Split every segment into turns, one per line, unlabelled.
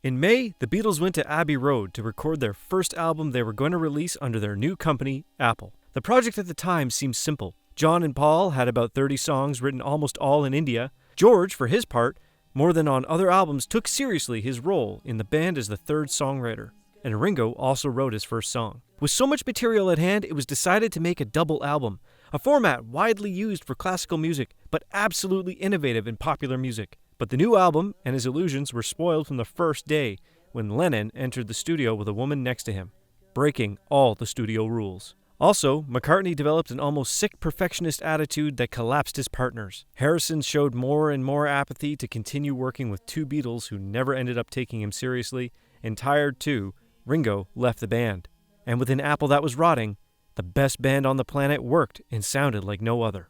In May, the Beatles went to Abbey Road to record their first album they were going to release under their new company, Apple. The project at the time seemed simple. John and Paul had about 30 songs written almost all in India. George, for his part, more than on other albums, took seriously his role in the band as the third songwriter. And Ringo also wrote his first song. With so much material at hand, it was decided to make a double album, a format widely used for classical music, but absolutely innovative in popular music. But the new album and his illusions were spoiled from the first day when Lennon entered the studio with a woman next to him, breaking all the studio rules. Also, McCartney developed an almost sick perfectionist attitude that collapsed his partners. Harrison showed more and more apathy to continue working with two Beatles who never ended up taking him seriously, and tired too, Ringo left the band. And with an apple that was rotting, the best band on the planet worked and sounded like no other.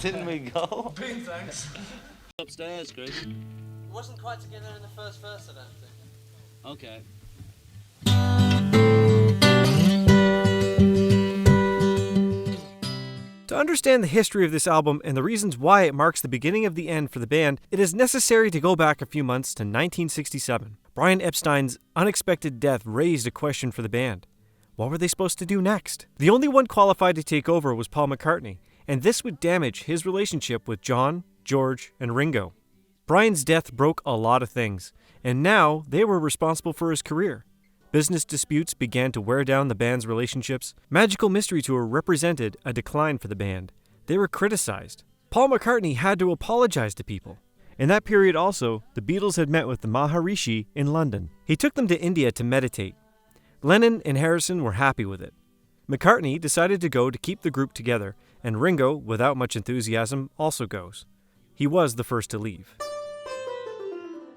Didn't we go?
Bean, thanks.
Upstairs, Chris.
It wasn't quite together in the first verse, I don't think.
Okay.
To understand the history of this album and the reasons why it marks the beginning of the end for the band, it is necessary to go back a few months to 1967. Brian Epstein's unexpected death raised a question for the band. What were they supposed to do next? The only one qualified to take over was Paul McCartney, and this would damage his relationship with John, George, and Ringo. Brian's death broke a lot of things, and now they were responsible for his career. Business disputes began to wear down the band's relationships. Magical Mystery Tour represented a decline for the band. They were criticized. Paul McCartney had to apologize to people. In that period also, the Beatles had met with the Maharishi in London. He took them to India to meditate. Lennon and Harrison were happy with it. McCartney decided to go to keep the group together, and Ringo, without much enthusiasm, also goes. He was the first to leave.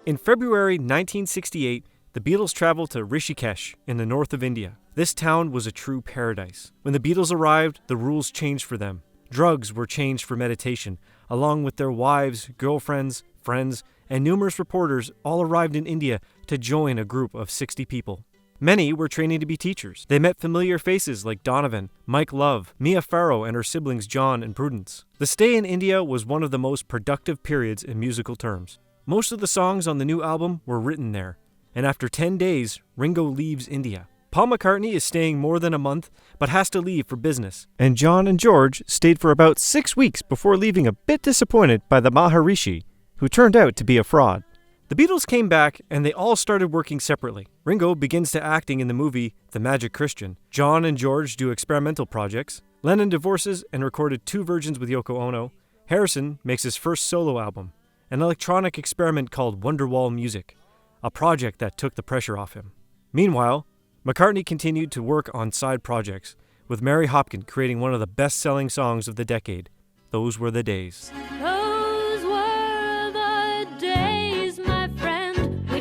In February 1968, the Beatles traveled to Rishikesh in the north of India. This town was a true paradise. When the Beatles arrived, the rules changed for them. Drugs were changed for meditation, along with their wives, girlfriends, friends, and numerous reporters all arrived in India to join a group of 60 people. Many were training to be teachers. They met familiar faces like Donovan, Mike Love, Mia Farrow and her siblings John and Prudence. The stay in India was one of the most productive periods in musical terms. Most of the songs on the new album were written there, and after 10 days, Ringo leaves India. Paul McCartney is staying more than a month, but has to leave for business. And John and George stayed for about 6 weeks before leaving a bit disappointed by the Maharishi, who turned out to be a fraud. The Beatles came back, and they all started working separately. Ringo begins to acting in the movie The Magic Christian. John and George do experimental projects. Lennon divorces and recorded 2 versions with Yoko Ono. Harrison makes his first solo album, an electronic experiment called Wonderwall Music, a project that took the pressure off him. Meanwhile, McCartney continued to work on side projects, with Mary Hopkin creating one of the best-selling songs of the decade, Those Were the Days.
Those were the days, my friend.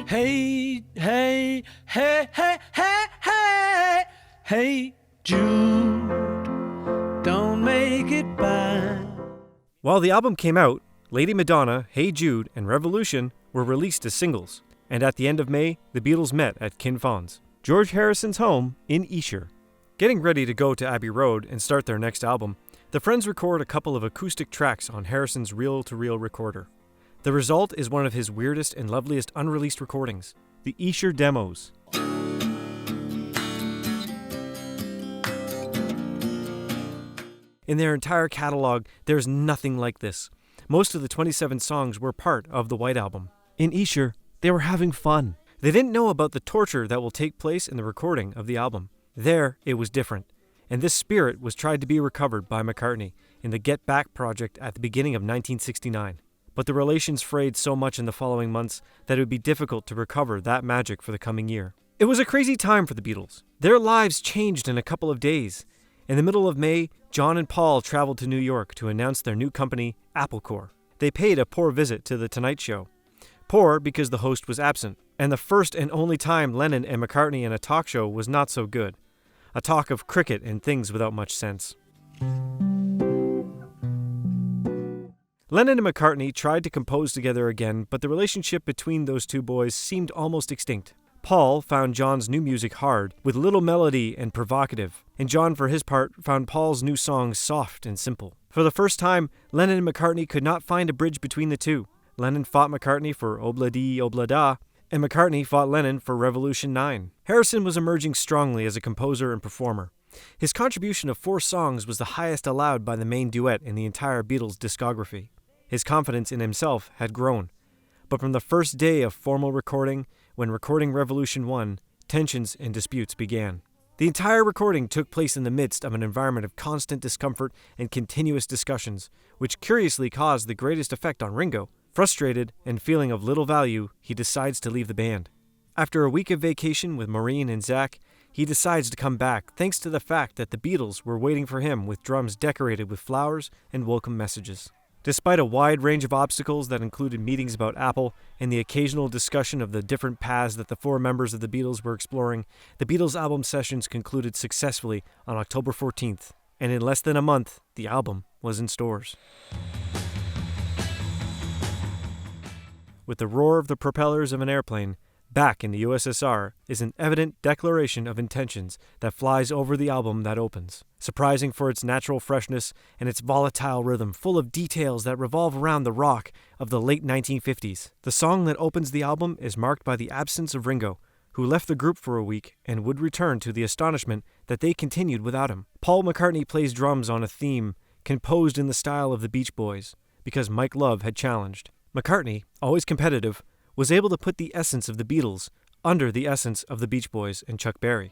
Hey, hey, hey, hey, hey, hey, hey, Jude, don't make it bad.
While the album came out, Lady Madonna, Hey Jude, and Revolution were released as singles, and at the end of May, the Beatles met at Kin Fon's, George Harrison's home in Esher. Getting ready to go to Abbey Road and start their next album, the friends record a couple of acoustic tracks on Harrison's reel-to-reel recorder. The result is one of his weirdest and loveliest unreleased recordings, the Unreleased Demos. In their entire catalog, there's nothing like this. Most of the 27 songs were part of the White Album. In Esher, they were having fun. They didn't know about the torture that will take place in the recording of the album. There, it was different, and this spirit was tried to be recovered by McCartney in the Get Back project at the beginning of 1969. But the relations frayed so much in the following months that it would be difficult to recover that magic for the coming year. It was a crazy time for the Beatles. Their lives changed in a couple of days. In the middle of May, John and Paul traveled to New York to announce their new company, Apple Corps. They paid a poor visit to The Tonight Show. Poor because the host was absent, and the first and only time Lennon and McCartney in a talk show was not so good. A talk of cricket and things without much sense. Lennon and McCartney tried to compose together again, but the relationship between those two boys seemed almost extinct. Paul found John's new music hard, with little melody and provocative, and John, for his part, found Paul's new songs soft and simple. For the first time, Lennon and McCartney could not find a bridge between the two. Lennon fought McCartney for Obla Di Obla Da, and McCartney fought Lennon for Revolution 9. Harrison was emerging strongly as a composer and performer. His contribution of 4 songs was the highest allowed by the main duet in the entire Beatles discography. His confidence in himself had grown. But from the first day of formal recording, when recording Revolution 1, tensions and disputes began. The entire recording took place in the midst of an environment of constant discomfort and continuous discussions, which curiously caused the greatest effect on Ringo. Frustrated and feeling of little value, he decides to leave the band. After a week of vacation with Maureen and Zach, he decides to come back thanks to the fact that the Beatles were waiting for him with drums decorated with flowers and welcome messages. Despite a wide range of obstacles that included meetings about Apple and the occasional discussion of the different paths that the 4 members of the Beatles were exploring, the Beatles album sessions concluded successfully on October 14th, and in less than a month, the album was in stores. With the roar of the propellers of an airplane, Back in the USSR is an evident declaration of intentions that flies over the album that opens, surprising for its natural freshness and its volatile rhythm full of details that revolve around the rock of the late 1950s. The song that opens the album is marked by the absence of Ringo, who left the group for a week and would return to the astonishment that they continued without him. Paul McCartney plays drums on a theme composed in the style of the Beach Boys, because Mike Love had challenged. McCartney, always competitive, was able to put the essence of the Beatles under the essence of the Beach Boys and Chuck Berry.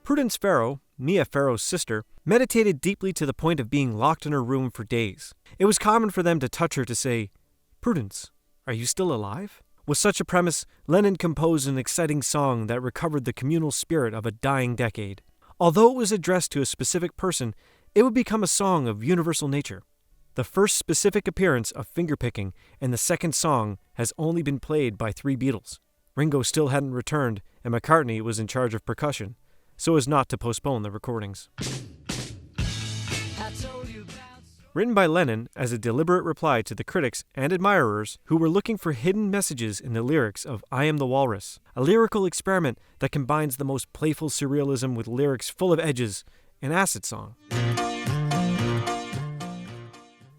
Prudence Farrow, Mia Farrow's sister, meditated deeply to the point of being locked in her room for days. It was common for them to touch her to say, "Prudence, are you still alive?" With such a premise, Lennon composed an exciting song that recovered the communal spirit of a dying decade. Although it was addressed to a specific person, it would become a song of universal nature. The first specific appearance of fingerpicking and the second song has only been played by 3 Beatles. Ringo still hadn't returned, and McCartney was in charge of percussion, so as not to postpone the recordings. Written by Lennon as a deliberate reply to the critics and admirers who were looking for hidden messages in the lyrics of I Am the Walrus, a lyrical experiment that combines the most playful surrealism with lyrics full of edges, an acid song.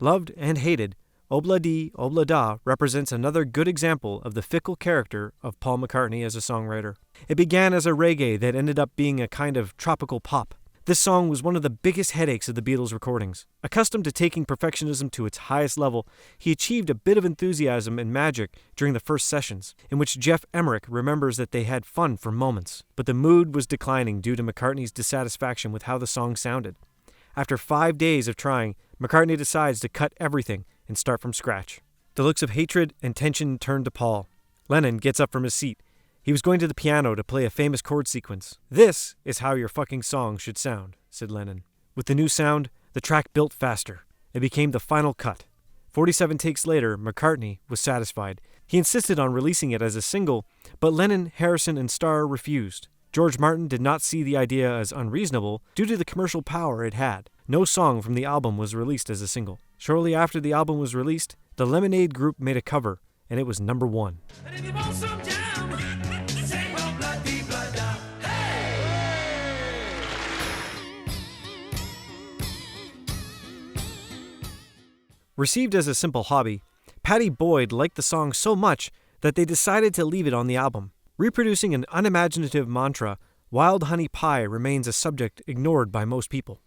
Loved and hated, Obla Di Obla Da represents another good example of the fickle character of Paul McCartney as a songwriter. It began as a reggae that ended up being a kind of tropical pop. This song was one of the biggest headaches of the Beatles' recordings. Accustomed to taking perfectionism to its highest level, he achieved a bit of enthusiasm and magic during the first sessions, in which Jeff Emmerich remembers that they had fun for moments. But the mood was declining due to McCartney's dissatisfaction with how the song sounded. After 5 days of trying, McCartney decides to cut everything and start from scratch. The looks of hatred and tension turn to Paul. Lennon gets up from his seat. He was going to the piano to play a famous chord sequence. "This is how your fucking song should sound," said Lennon. With the new sound, the track built faster. It became the final cut. 47 takes later, McCartney was satisfied. He insisted on releasing it as a single, but Lennon, Harrison, and Starr refused. George Martin did not see the idea as unreasonable due to the commercial power it had. No song from the album was released as a single. Shortly after the album was released, the Lemonade Group made a cover, and it was number 1. Received as a simple hobby, Pattie Boyd liked the song so much that they decided to leave it on the album. Reproducing an unimaginative mantra, Wild Honey Pie remains a subject ignored by most people.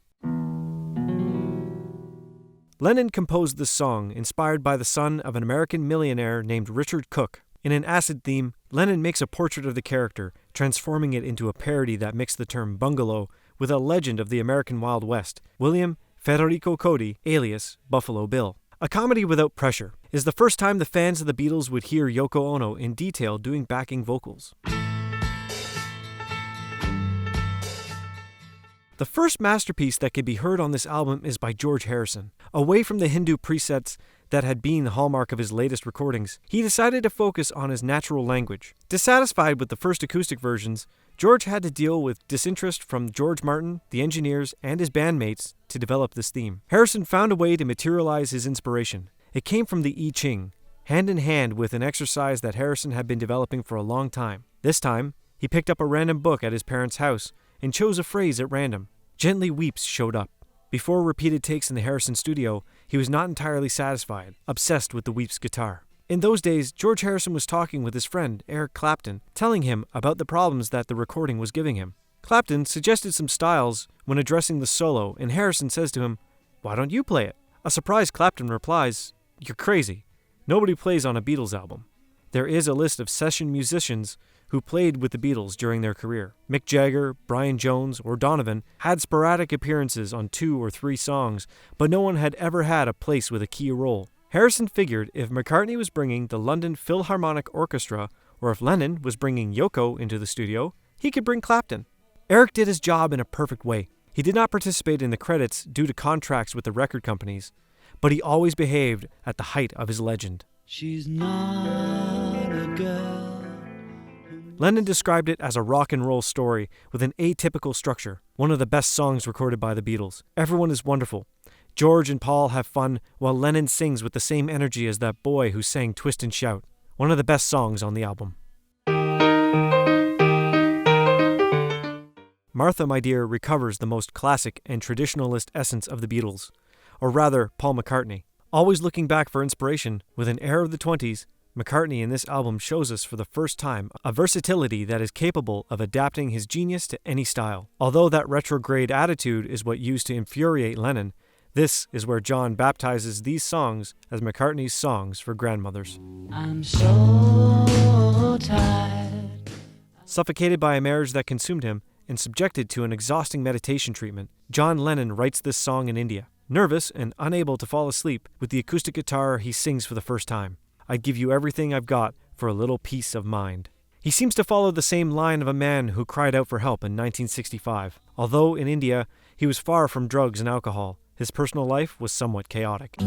Lennon composed this song inspired by the son of an American millionaire named Richard Cook. In an acid theme, Lennon makes a portrait of the character, transforming it into a parody that mixed the term bungalow with a legend of the American Wild West, William Federico Cody, alias Buffalo Bill. A comedy without pressure is the first time the fans of the Beatles would hear Yoko Ono in detail doing backing vocals. The first masterpiece that could be heard on this album is by George Harrison. Away from the Hindu presets that had been the hallmark of his latest recordings, he decided to focus on his natural language. Dissatisfied with the first acoustic versions, George had to deal with disinterest from George Martin, the engineers, and his bandmates to develop this theme. Harrison found a way to materialize his inspiration. It came from the I Ching, hand in hand with an exercise that Harrison had been developing for a long time. This time, he picked up a random book at his parents' house and chose a phrase at random. Gently Weeps showed up. Before repeated takes in the Harrison studio, he was not entirely satisfied, obsessed with the Weeps guitar. In those days, George Harrison was talking with his friend, Eric Clapton, telling him about the problems that the recording was giving him. Clapton suggested some styles when addressing the solo, and Harrison says to him, "Why don't you play it?" A surprised Clapton replies, "You're crazy. Nobody plays on a Beatles album." There is a list of session musicians who played with the Beatles during their career. Mick Jagger, Brian Jones, or Donovan had sporadic appearances on 2 or 3 songs, but no one had ever had a place with a key role. Harrison figured if McCartney was bringing the London Philharmonic Orchestra, or if Lennon was bringing Yoko into the studio, he could bring Clapton. Eric did his job in a perfect way. He did not participate in the credits due to contracts with the record companies, but he always behaved at the height of his legend.
She's not a girl.
Lennon described it as a rock and roll story with an atypical structure, one of the best songs recorded by the Beatles. Everyone is wonderful. George and Paul have fun, while Lennon sings with the same energy as that boy who sang Twist and Shout, one of the best songs on the album. Martha, My Dear recovers the most classic and traditionalist essence of the Beatles, or rather, Paul McCartney. Always looking back for inspiration, with an air of the 20s, McCartney in this album shows us for the first time a versatility that is capable of adapting his genius to any style. Although that retrograde attitude is what used to infuriate Lennon, this is where John baptizes these songs as McCartney's songs for grandmothers.
I'm so tired.
Suffocated by a marriage that consumed him and subjected to an exhausting meditation treatment, John Lennon writes this song in India. Nervous and unable to fall asleep, with the acoustic guitar he sings for the first time. I'd give you everything I've got for a little peace of mind. He seems to follow the same line of a man who cried out for help in 1965. Although in India, he was far from drugs and alcohol, his personal life was somewhat chaotic.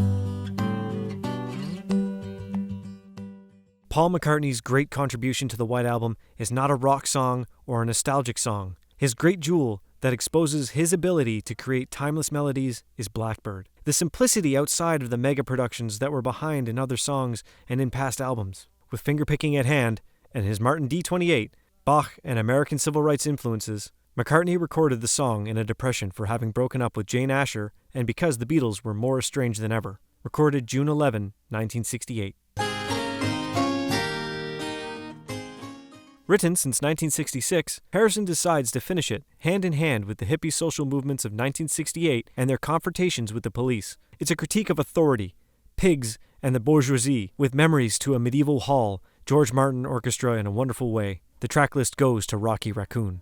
Paul McCartney's great contribution to the White Album is not a rock song or a nostalgic song. His great jewel that exposes his ability to create timeless melodies is Blackbird. The simplicity outside of the mega productions that were behind in other songs and in past albums. With fingerpicking at hand and his Martin D28, Bach and American civil rights influences, McCartney recorded the song in a depression for having broken up with Jane Asher and because the Beatles were more estranged than ever. Recorded June 11, 1968. Written since 1966, Harrison decides to finish it hand in hand with the hippie social movements of 1968 and their confrontations with the police. It's a critique of authority, pigs, and the bourgeoisie, with memories to a medieval hall, George Martin Orchestra in a Wonderful Way. The track list goes to Rocky Raccoon.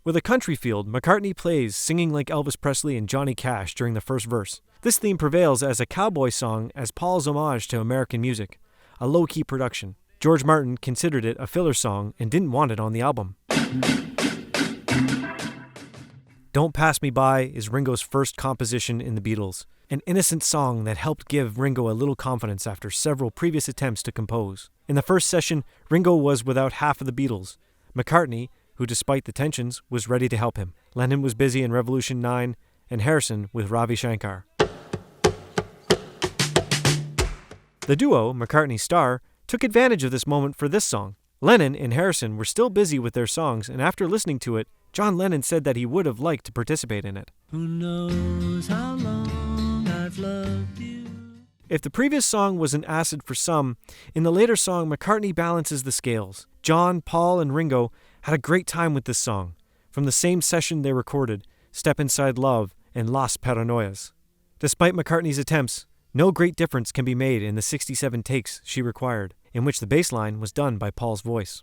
With a country field, McCartney plays Singing Like Elvis Presley and Johnny Cash during the first verse. This theme prevails as a cowboy song as Paul's homage to American music, a low-key production. George Martin considered it a filler song and didn't want it on the album. Don't Pass Me By is Ringo's first composition in the Beatles, an innocent song that helped give Ringo a little confidence after several previous attempts to compose. In the first session, Ringo was without half of the Beatles. McCartney, who despite the tensions, was ready to help him. Lennon was busy in Revolution 9, and Harrison with Ravi Shankar. The duo, McCartney-Starr, took advantage of this moment for this song. Lennon and Harrison were still busy with their songs, and after listening to it, John Lennon said that he would have liked to participate in it.
Who knows how long I've loved you?
If the previous song was an acid for some, in the later song, McCartney balances the scales. John, Paul, and Ringo had a great time with this song. From the same session they recorded, Step Inside Love and Las Paranoias. Despite McCartney's attempts, no great difference can be made in the 67 takes she required, in which the bass line was done by Paul's voice.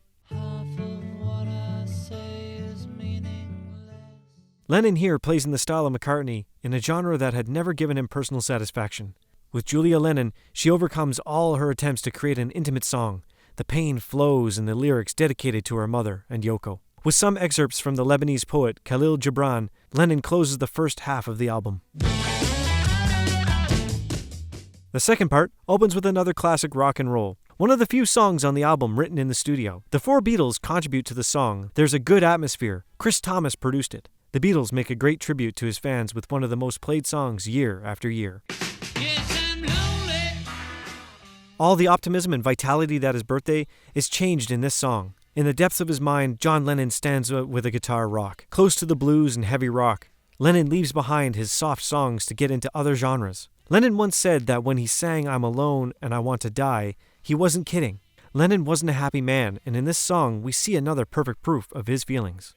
Lennon here plays in the style of McCartney in a genre that had never given him personal satisfaction. With Julia Lennon, she overcomes all her attempts to create an intimate song. The pain flows in the lyrics dedicated to her mother and Yoko. With some excerpts from the Lebanese poet Khalil Gibran, Lennon closes the first half of the album. The second part opens with another classic rock and roll, one of the few songs on the album written in the studio. The 4 Beatles contribute to the song. There's a good atmosphere. Chris Thomas produced it. The Beatles make a great tribute to his fans with one of the most played songs year after year. All the optimism and vitality that is birthday is changed in this song. In the depths of his mind, John Lennon stands with a guitar rock. Close to the blues and heavy rock, Lennon leaves behind his soft songs to get into other genres. Lennon once said that when he sang "I'm alone and I want to die," he wasn't kidding. Lennon wasn't a happy man, and in this song we see another perfect proof of his feelings.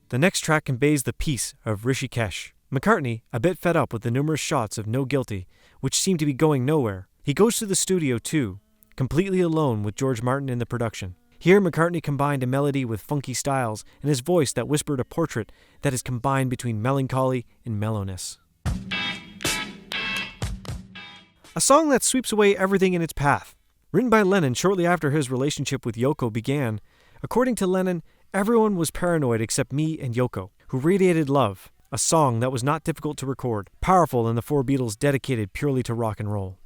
The next track conveys the peace of Rishikesh. McCartney, a bit fed up with the numerous shots of No Guilty, which seem to be going nowhere, he goes to the studio too, completely alone with George Martin in the production. Here McCartney combined a melody with funky styles and his voice that whispered a portrait that is combined between melancholy and mellowness. A song that sweeps away everything in its path. Written by Lennon shortly after his relationship with Yoko began, according to Lennon, everyone was paranoid except me and Yoko, who radiated love, a song that was not difficult to record, powerful and the four Beatles dedicated purely to rock and roll.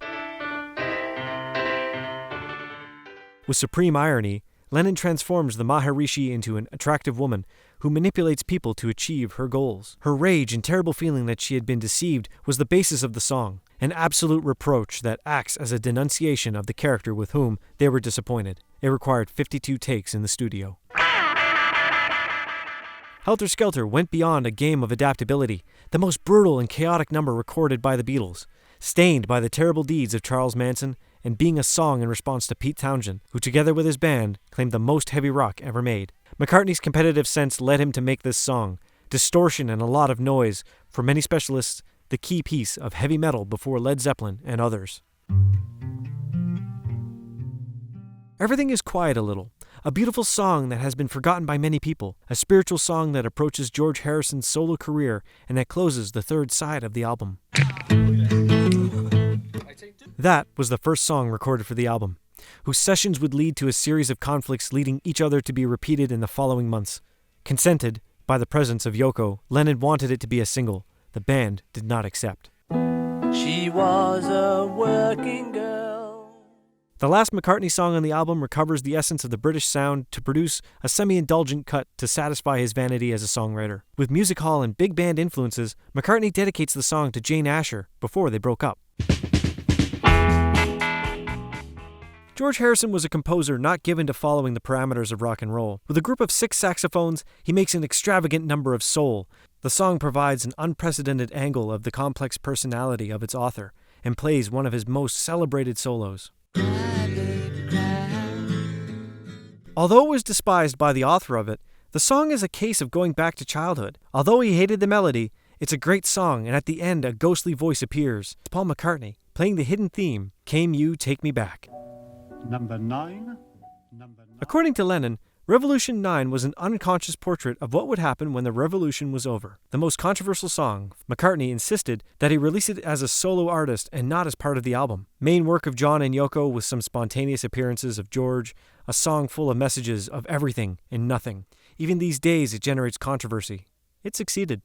With supreme irony, Lennon transforms the Maharishi into an attractive woman who manipulates people to achieve her goals. Her rage and terrible feeling that she had been deceived was the basis of the song, an absolute reproach that acts as a denunciation of the character with whom they were disappointed. It required 52 takes in the studio. Helter Skelter went beyond a game of adaptability, the most brutal and chaotic number recorded by the Beatles, stained by the terrible deeds of Charles Manson, and being a song in response to Pete Townshend, who together with his band claimed the most heavy rock ever made. McCartney's competitive sense led him to make this song, distortion and a lot of noise, for many specialists, the key piece of heavy metal before Led Zeppelin and others. Everything is quiet a little, a beautiful song that has been forgotten by many people, a spiritual song that approaches George Harrison's solo career and that closes the third side of the album. That was the first song recorded for the album, whose sessions would lead to a series of conflicts leading each other to be repeated in the following months. Consented by the presence of Yoko, Lennon wanted it to be a single. The band did not accept.
She was a working girl.
The last McCartney song on the album recovers the essence of the British sound to produce a semi-indulgent cut to satisfy his vanity as a songwriter. With music hall and big band influences, McCartney dedicates the song to Jane Asher before they broke up. George Harrison was a composer not given to following the parameters of rock and roll. With a group of 6 saxophones, he makes an extravagant number of soul. The song provides an unprecedented angle of the complex personality of its author and plays one of his most celebrated solos. Although it was despised by the author of it, the song is a case of going back to childhood. Although he hated the melody, it's a great song, and at the end a ghostly voice appears. It's Paul McCartney, playing the hidden theme, "Came You, Take Me Back."
Number 9.
According to Lennon, Revolution 9 was an unconscious portrait of what would happen when the revolution was over. The most controversial song, McCartney insisted that he release it as a solo artist and not as part of the album. Main work of John and Yoko with some spontaneous appearances of George, a song full of messages of everything and nothing. Even these days it generates controversy. It succeeded.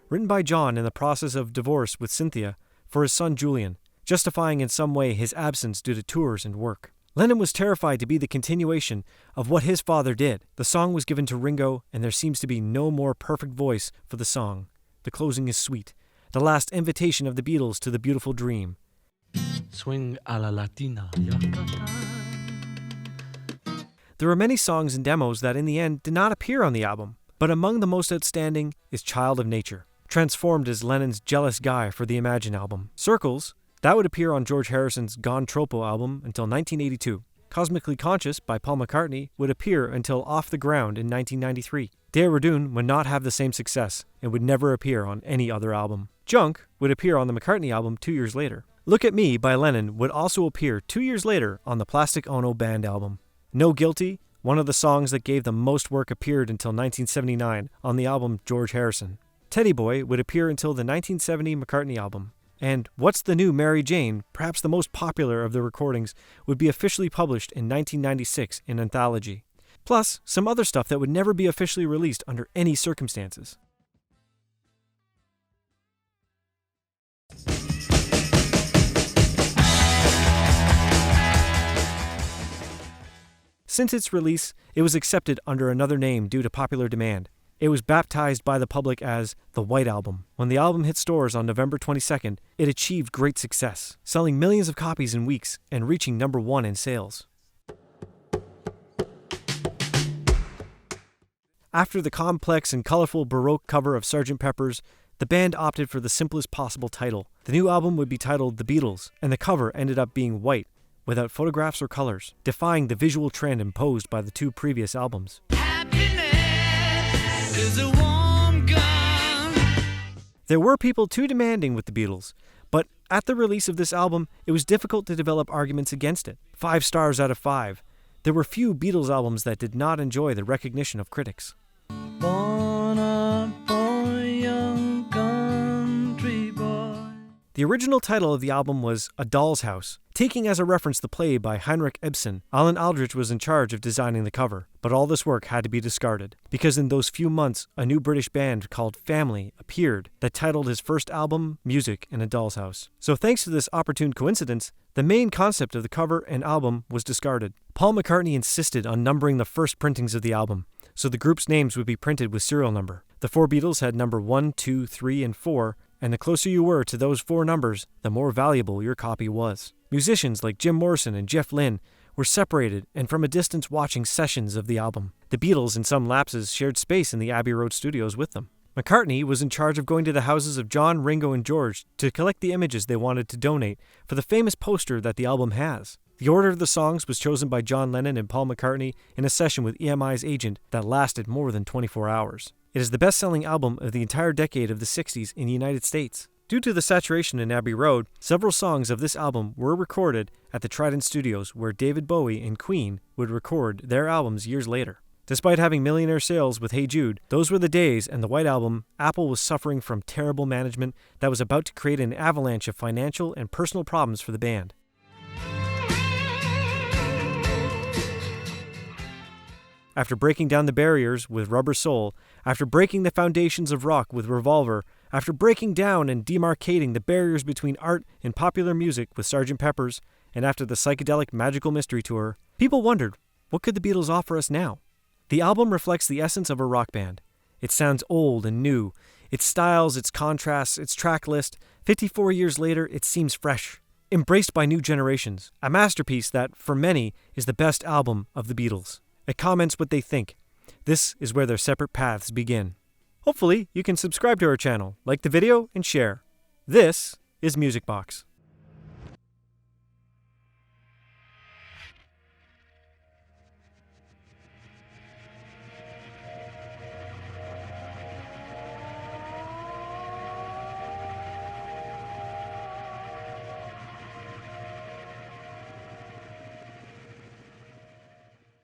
Written by John in the process of divorce with Cynthia for his son Julian, justifying in some way his absence due to tours and work. Lennon was terrified to be the continuation of what his father did. The song was given to Ringo, and there seems to be no more perfect voice for the song. The closing is sweet, the last invitation of the Beatles to the beautiful dream.
Swing a la Latina.
There are many songs and demos that in the end did not appear on the album, but among the most outstanding is Child of Nature, transformed as Lennon's Jealous Guy for the Imagine album. Circles, that would appear on George Harrison's Gone Tropo album until 1982. Cosmically Conscious by Paul McCartney would appear until Off the Ground in 1993. Dea Radun would not have the same success and would never appear on any other album. Junk would appear on the McCartney album 2 years later. Look at Me by Lennon would also appear 2 years later on the Plastic Ono Band album. No Guilty, one of the songs that gave the most work, appeared until 1979 on the album George Harrison. Teddy Boy would appear until the 1970 McCartney album. And What's the New Mary Jane, perhaps the most popular of the recordings, would be officially published in 1996 in Anthology. Plus, some other stuff that would never be officially released under any circumstances. Since its release, it was accepted under another name due to popular demand. It was baptized by the public as the White Album. When the album hit stores on November 22nd, it achieved great success, selling millions of copies in weeks and reaching number 1 in sales. After the complex and colorful Baroque cover of Sgt. Pepper's, the band opted for the simplest possible title. The new album would be titled The Beatles, and the cover ended up being white, without photographs or colors, defying the visual trend imposed by the 2 previous albums. There were people too demanding with the Beatles, but at the release of this album, it was difficult to develop arguments against it. 5 stars out of 5. There were few Beatles albums that did not enjoy the recognition of critics.
Born a boy, young country boy.
The original title of the album was A Doll's House, taking as a reference the play by Heinrich Ibsen. Alan Aldrich was in charge of designing the cover, but all this work had to be discarded, because in those few months, a new British band called Family appeared that titled his first album, Music in a Doll's House. So thanks to this opportune coincidence, the main concept of the cover and album was discarded. Paul McCartney insisted on numbering the first printings of the album, so the group's names would be printed with serial number. The 4 Beatles had number 1, 2, 3, and 4, and the closer you were to those 4 numbers, the more valuable your copy was. Musicians like Jim Morrison and Jeff Lynne were separated and from a distance watching sessions of the album. The Beatles, in some lapses, shared space in the Abbey Road studios with them. McCartney was in charge of going to the houses of John, Ringo, and George to collect the images they wanted to donate for the famous poster that the album has. The order of the songs was chosen by John Lennon and Paul McCartney in a session with EMI's agent that lasted more than 24 hours. It is the best-selling album of the entire decade of the 60s in the United States. Due to the saturation in Abbey Road, several songs of this album were recorded at the Trident Studios, where David Bowie and Queen would record their albums years later. Despite having millionaire sales with Hey Jude, those were the days, and the White Album, Apple was suffering from terrible management that was about to create an avalanche of financial and personal problems for the band. After breaking down the barriers with Rubber Soul, after breaking the foundations of rock with Revolver, after breaking down and demarcating the barriers between art and popular music with Sgt. Pepper's, and after the psychedelic Magical Mystery Tour, people wondered, what could the Beatles offer us now? The album reflects the essence of a rock band. It sounds old and new. Its styles, its contrasts, its track list, 54 years later, it seems fresh, embraced by new generations. A masterpiece that, for many, is the best album of the Beatles. It comments what they think. This is where their separate paths begin. Hopefully, you can subscribe to our channel, like the video, and share. This is Music Box.